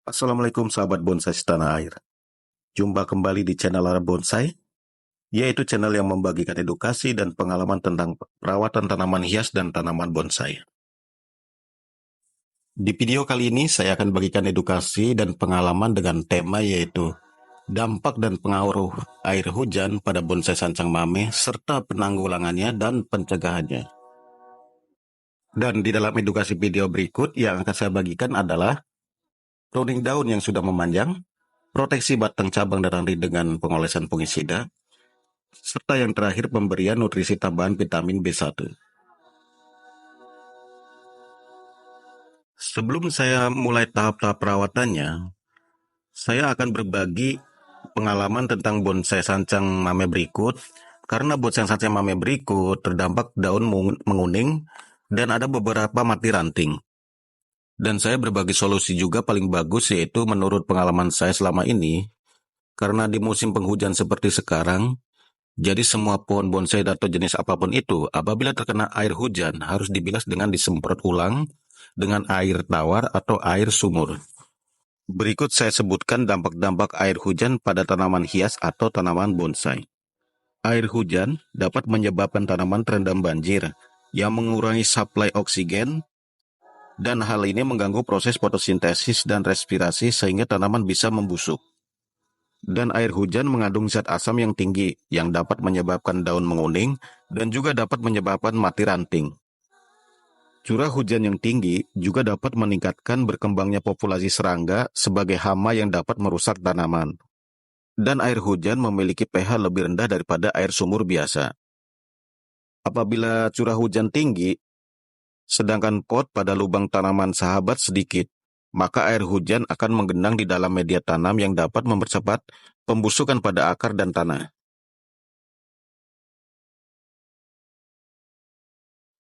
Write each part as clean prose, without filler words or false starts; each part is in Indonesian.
Assalamualaikum sahabat bonsai setanah air. Jumpa kembali di channel Ara Bonsai, yaitu channel yang membagikan edukasi dan pengalaman tentang perawatan tanaman hias dan tanaman bonsai. Di video kali ini saya akan bagikan edukasi dan pengalaman dengan tema yaitu dampak dan pengaruh air hujan pada bonsai sancang mame serta penanggulangannya dan pencegahannya. Dan di dalam edukasi video berikut yang akan saya bagikan adalah pruning daun yang sudah memanjang, proteksi batang cabang dan ranting dengan pengolesan fungisida, serta yang terakhir pemberian nutrisi tambahan vitamin B1. Sebelum saya mulai tahap-tahap perawatannya, saya akan berbagi pengalaman tentang bonsai sancang mame berikut, karena bonsai sancang mame berikut terdampak daun menguning dan ada beberapa mati ranting. Dan saya berbagi solusi juga paling bagus, yaitu menurut pengalaman saya selama ini, karena di musim penghujan seperti sekarang, jadi semua pohon bonsai atau jenis apapun itu, apabila terkena air hujan, harus dibilas dengan disemprot ulang dengan air tawar atau air sumur. Berikut saya sebutkan dampak-dampak air hujan pada tanaman hias atau tanaman bonsai. Air hujan dapat menyebabkan tanaman terendam banjir, yang mengurangi suplai oksigen, dan hal ini mengganggu proses fotosintesis dan respirasi sehingga tanaman bisa membusuk. Dan air hujan mengandung zat asam yang tinggi yang dapat menyebabkan daun menguning dan juga dapat menyebabkan mati ranting. Curah hujan yang tinggi juga dapat meningkatkan berkembangnya populasi serangga sebagai hama yang dapat merusak tanaman. Dan air hujan memiliki pH lebih rendah daripada air sumur biasa. Apabila curah hujan tinggi, sedangkan pot pada lubang tanaman sahabat sedikit, maka air hujan akan menggenang di dalam media tanam yang dapat mempercepat pembusukan pada akar dan tanah.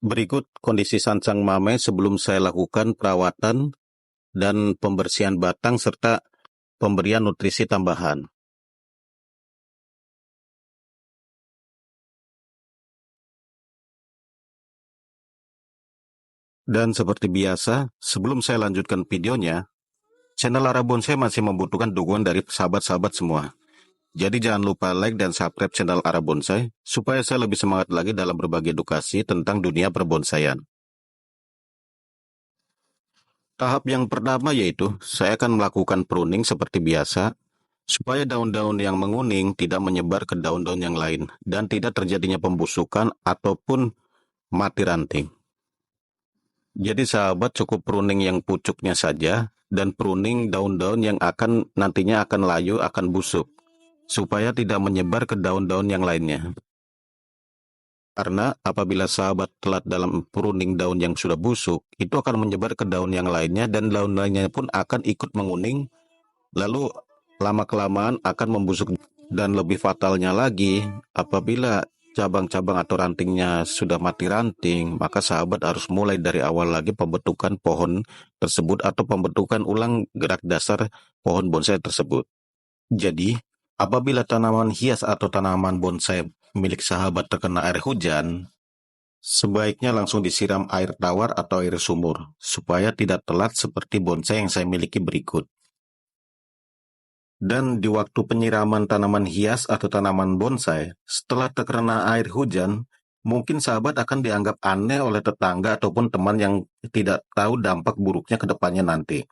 Berikut kondisi sancang mame sebelum saya lakukan perawatan dan pembersihan batang serta pemberian nutrisi tambahan. Dan seperti biasa, sebelum saya lanjutkan videonya, channel Ara Bonsai masih membutuhkan dukungan dari sahabat-sahabat semua. Jadi jangan lupa like dan subscribe channel Ara Bonsai, supaya saya lebih semangat lagi dalam berbagi edukasi tentang dunia perbonsaian. Tahap yang pertama yaitu, saya akan melakukan pruning seperti biasa, supaya daun-daun yang menguning tidak menyebar ke daun-daun yang lain, dan tidak terjadinya pembusukan ataupun mati ranting. Jadi sahabat cukup pruning yang pucuknya saja, dan pruning daun-daun yang nantinya akan layu, akan busuk, supaya tidak menyebar ke daun-daun yang lainnya. Karena apabila sahabat telat dalam pruning daun yang sudah busuk, itu akan menyebar ke daun yang lainnya dan daun lainnya pun akan ikut menguning, lalu lama-kelamaan akan membusuk. Dan lebih fatalnya lagi, apabila cabang-cabang atau rantingnya sudah mati ranting, maka sahabat harus mulai dari awal lagi pembentukan pohon tersebut atau pembentukan ulang gerak dasar pohon bonsai tersebut. Jadi, apabila tanaman hias atau tanaman bonsai milik sahabat terkena air hujan, sebaiknya langsung disiram air tawar atau air sumur, supaya tidak telat seperti bonsai yang saya miliki berikut. Dan di waktu penyiraman tanaman hias atau tanaman bonsai, setelah terkena air hujan, mungkin sahabat akan dianggap aneh oleh tetangga ataupun teman yang tidak tahu dampak buruknya ke depannya nanti.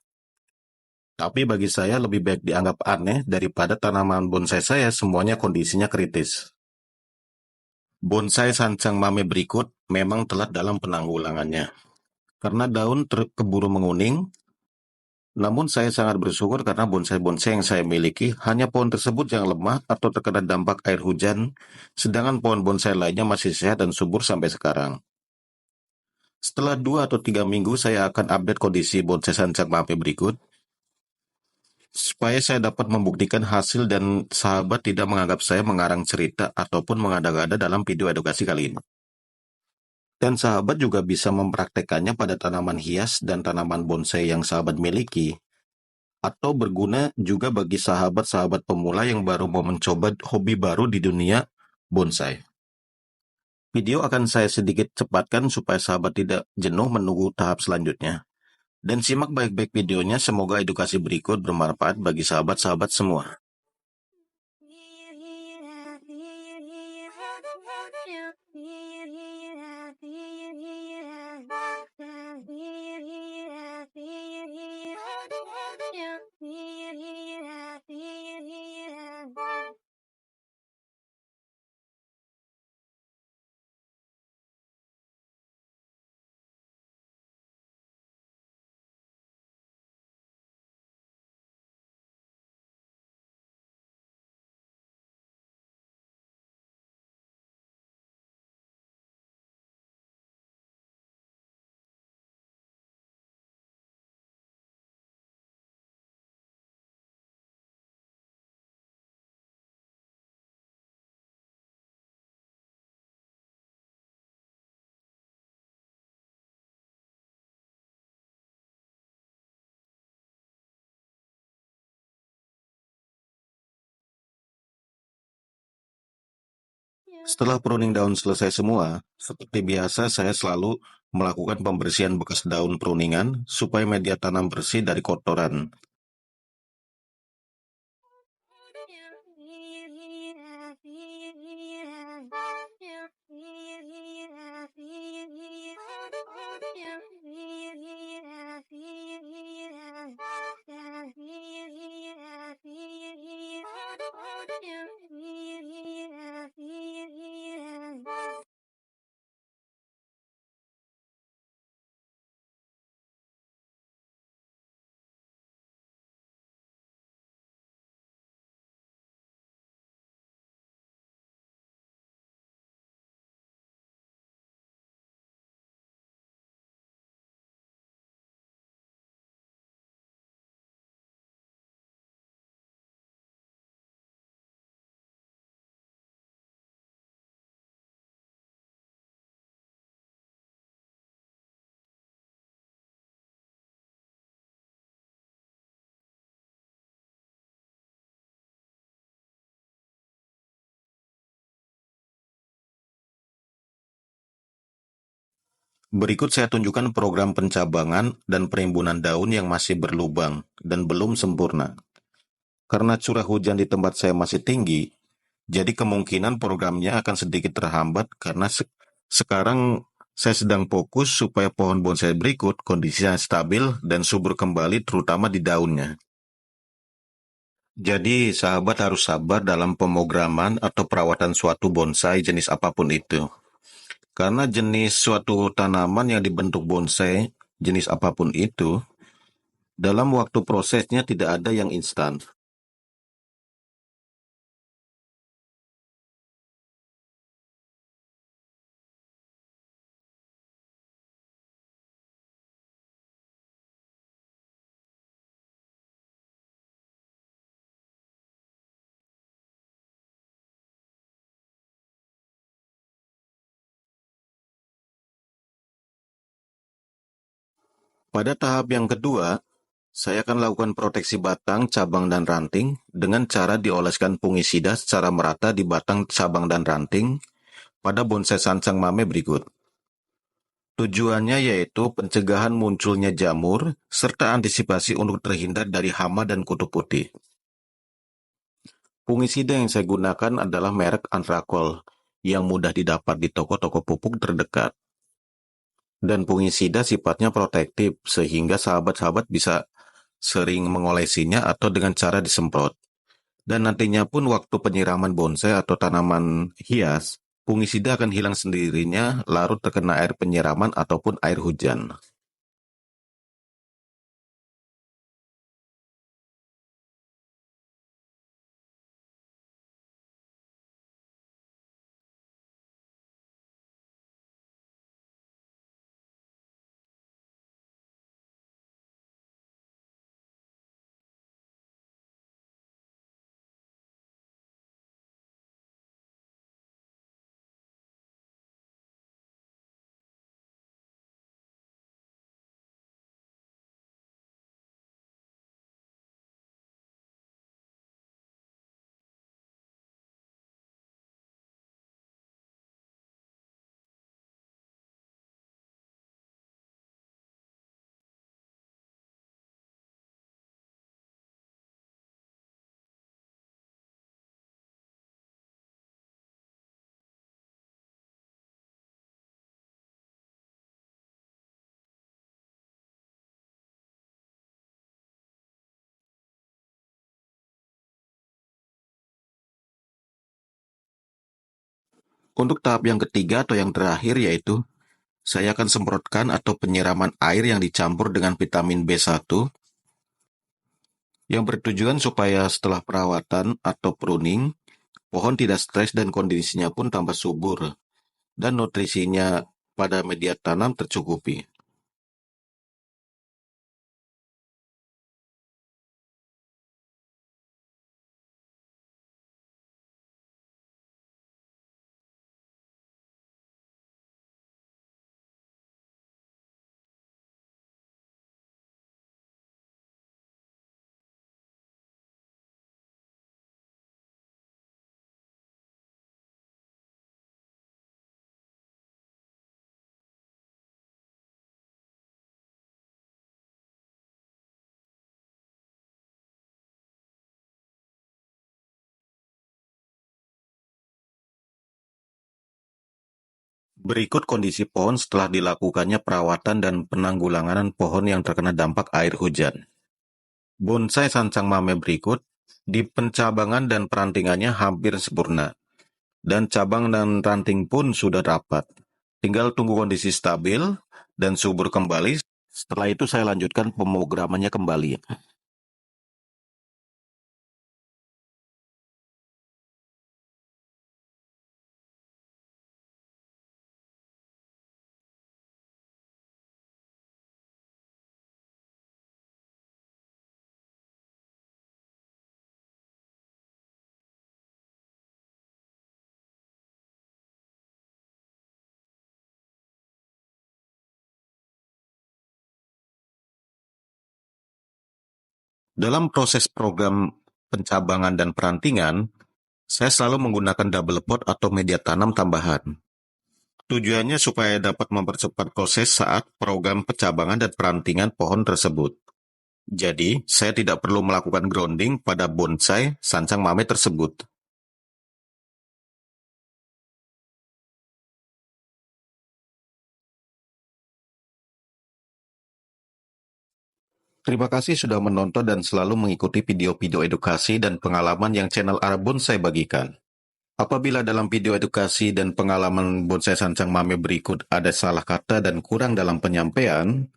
Tapi bagi saya lebih baik dianggap aneh daripada tanaman bonsai saya semuanya kondisinya kritis. Bonsai sancang mame berikut memang telat dalam penanggulangannya. Karena daun keburu menguning, namun saya sangat bersyukur karena bonsai-bonsai yang saya miliki hanya pohon tersebut yang lemah atau terkena dampak air hujan, sedangkan pohon bonsai lainnya masih sehat dan subur sampai sekarang. Setelah 2 atau 3 minggu saya akan update kondisi bonsai sancang mame berikut, supaya saya dapat membuktikan hasil dan sahabat tidak menganggap saya mengarang cerita ataupun mengada-gada dalam video edukasi kali ini. Dan sahabat juga bisa mempraktekannya pada tanaman hias dan tanaman bonsai yang sahabat miliki, atau berguna juga bagi sahabat-sahabat pemula yang baru mau mencoba hobi baru di dunia bonsai. Video akan saya sedikit cepatkan supaya sahabat tidak jenuh menunggu tahap selanjutnya. Dan simak baik-baik videonya, semoga edukasi berikut bermanfaat bagi sahabat-sahabat semua. Setelah pruning daun selesai semua, seperti biasa saya selalu melakukan pembersihan bekas daun pruningan supaya media tanam bersih dari kotoran. Berikut saya tunjukkan program pencabangan dan perimbunan daun yang masih berlubang dan belum sempurna. Karena curah hujan di tempat saya masih tinggi, jadi kemungkinan programnya akan sedikit terhambat karena sekarang saya sedang fokus supaya pohon bonsai berikut kondisinya stabil dan subur kembali, terutama di daunnya. Jadi, sahabat harus sabar dalam pemrograman atau perawatan suatu bonsai jenis apapun itu. Karena jenis suatu tanaman yang dibentuk bonsai, jenis apapun itu, dalam waktu prosesnya tidak ada yang instan. Pada tahap yang kedua, saya akan lakukan proteksi batang, cabang, dan ranting dengan cara dioleskan fungisida secara merata di batang, cabang, dan ranting pada bonsai sancang mame berikut. Tujuannya yaitu pencegahan munculnya jamur serta antisipasi untuk terhindar dari hama dan kutu putih. Fungisida yang saya gunakan adalah merek Antrakol yang mudah didapat di toko-toko pupuk terdekat. Dan fungisida sifatnya protektif sehingga sahabat-sahabat bisa sering mengolesinya atau dengan cara disemprot. Dan nantinya pun waktu penyiraman bonsai atau tanaman hias, fungisida akan hilang sendirinya larut terkena air penyiraman ataupun air hujan. Untuk tahap yang ketiga atau yang terakhir yaitu saya akan semprotkan atau penyiraman air yang dicampur dengan vitamin B1 yang bertujuan supaya setelah perawatan atau pruning, pohon tidak stres dan kondisinya pun tambah subur dan nutrisinya pada media tanam tercukupi. Berikut kondisi pohon setelah dilakukannya perawatan dan penanggulangan pohon yang terkena dampak air hujan. Bonsai sancang mame berikut, di pencabangan dan perantingannya hampir sempurna, dan cabang dan ranting pun sudah rapat. Tinggal tunggu kondisi stabil dan subur kembali. Setelah itu saya lanjutkan pemrogramannya kembali. Dalam proses program pencabangan dan perantingan, saya selalu menggunakan double pot atau media tanam tambahan. Tujuannya supaya dapat mempercepat proses saat program pencabangan dan perantingan pohon tersebut. Jadi, saya tidak perlu melakukan grounding pada bonsai sancang mame tersebut. Terima kasih sudah menonton dan selalu mengikuti video-video edukasi dan pengalaman yang channel Arab Bonsai bagikan. Apabila dalam video edukasi dan pengalaman bonsai sancang mame berikut ada salah kata dan kurang dalam penyampaian,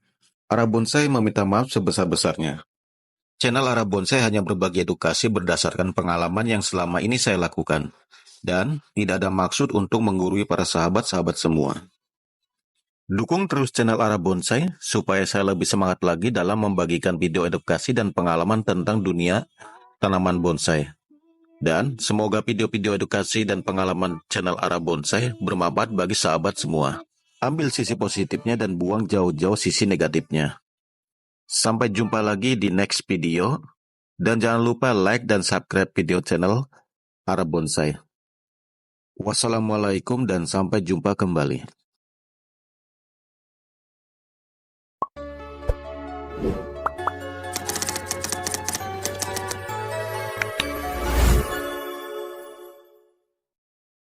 Arab Bonsai meminta maaf sebesar-besarnya. Channel Arab Bonsai hanya berbagi edukasi berdasarkan pengalaman yang selama ini saya lakukan, dan tidak ada maksud untuk menggurui para sahabat-sahabat semua. Dukung terus channel Arab Bonsai supaya saya lebih semangat lagi dalam membagikan video edukasi dan pengalaman tentang dunia tanaman bonsai. Dan semoga video-video edukasi dan pengalaman channel Arab Bonsai bermanfaat bagi sahabat semua. Ambil sisi positifnya dan buang jauh-jauh sisi negatifnya. Sampai jumpa lagi di next video. Dan jangan lupa like dan subscribe video channel Arab Bonsai. Wassalamualaikum dan sampai jumpa kembali.